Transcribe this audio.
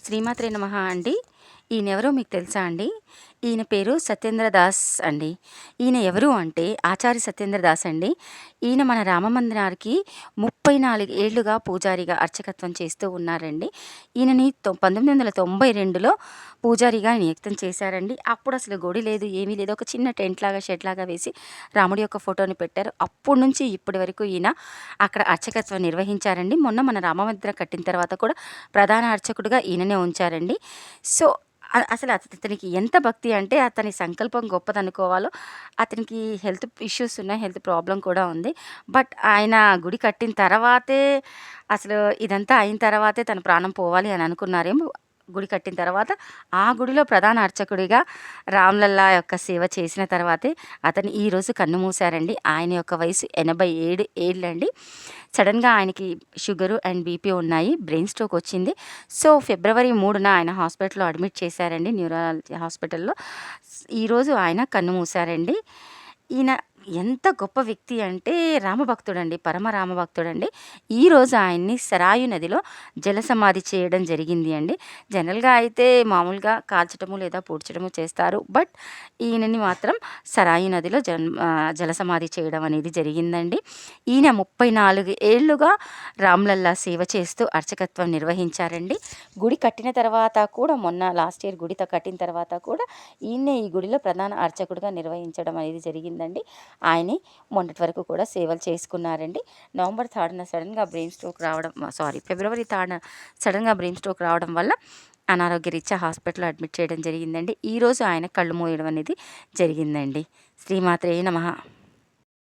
శ్రీమాత్రే నమః అండి. ఈయనెవరో మీకు తెలుసా అండి? ఈయన పేరు సత్యేంద్ర దాస్ అండి. ఈయన ఎవరు అంటే ఆచార్య సత్యేంద్ర దాస్ అండి. ఈయన మన రామమందిరానికి 34 ఏళ్లుగా పూజారిగా అర్చకత్వం చేస్తూ ఉన్నారండి. ఈయనని 1992లో పూజారిగా నియుక్తం చేశారండి. అప్పుడు అసలు గుడి లేదు, ఏమీ లేదు. ఒక చిన్న టెంట్‌లాగా, షెడ్‌లాగా వేసి రాముడి యొక్క ఫోటోని పెట్టారు. అప్పటి నుంచి ఇప్పటి వరకు ఈయన అక్కడ అర్చకత్వం నిర్వహించారండి. మొన్న మన రామమందిరం కట్టిన తర్వాత కూడా ప్రధాన అర్చకుడిగా ఈయననే ఉంచారండి. సో, అసలు అతనికి ఎంత భక్తి అంటే అతని సంకల్పం గొప్పదనుకోవాలో. అతనికి హెల్త్ ఇష్యూస్ ఉన్నాయి. హెల్త్ ప్రాబ్లమ్ కూడా ఉంది. బట్ ఆయన గుడి కట్టిన తర్వాతే అసలు ఇదంతా అయిన తర్వాతే తన ప్రాణం పోవాలి అని అనుకున్నారేమో. గుడి కట్టిన తర్వాత ఆ గుడిలో ప్రధాన అర్చకుడిగా రామ్‌లల్లా యొక్క సేవ చేసిన తర్వాతే అతను ఈరోజు కన్నుమూశారండి. ఆయన యొక్క వయసు 87 ఏళ్ళండి. సడెన్‌గా ఆయనకి షుగరు అండ్ బీపీ ఉన్నాయి. బ్రెయిన్ స్ట్రోక్ వచ్చింది. సో, ఫిబ్రవరి 3న ఆయన హాస్పిటల్‌లో అడ్మిట్ చేశారండి, న్యూరాలజీ హాస్పిటల్‌లో. ఈరోజు ఆయన కన్నుమూశారండి. ఈయన ఎంత గొప్ప వ్యక్తి అంటే రామభక్తుడండి, పరమ రామభక్తుడండి. ఈరోజు ఆయన్ని సరాయు నదిలో జలసమాధి చేయడం జరిగింది అండి. జనరల్‌గా అయితే మామూలుగా కాల్చటము లేదా పూడ్చడము చేస్తారు. బట్ ఈయనని మాత్రం సరాయు నదిలో జలసమాధి చేయడం అనేది జరిగిందండి. ఈయన 34 ఏళ్లుగా రామ్‌లల్లా సేవ చేస్తూ అర్చకత్వం నిర్వహించారండి. గుడి కట్టిన తర్వాత కూడా మొన్న లాస్ట్ ఇయర్ గుడి కట్టిన తర్వాత కూడా ఈయన్నే ఈ గుడిలో ప్రధాన అర్చకుడిగా నిర్వహించడం అనేది జరిగిందండి. ఆయనే మొన్నటి వరకు కూడా సేవలు చేసుకున్నారండి. నవంబర్ 3న ఫిబ్రవరి 3న సడన్‌గా బ్రెయిన్ స్ట్రోక్ రావడం వల్ల అనారోగ్యరీత్యా హాస్పిటల్‌లో అడ్మిట్ చేయడం జరిగిందండి. ఈరోజు ఆయన కళ్ళు మూయడం అనేది జరిగిందండి. శ్రీమాత్రే నమః.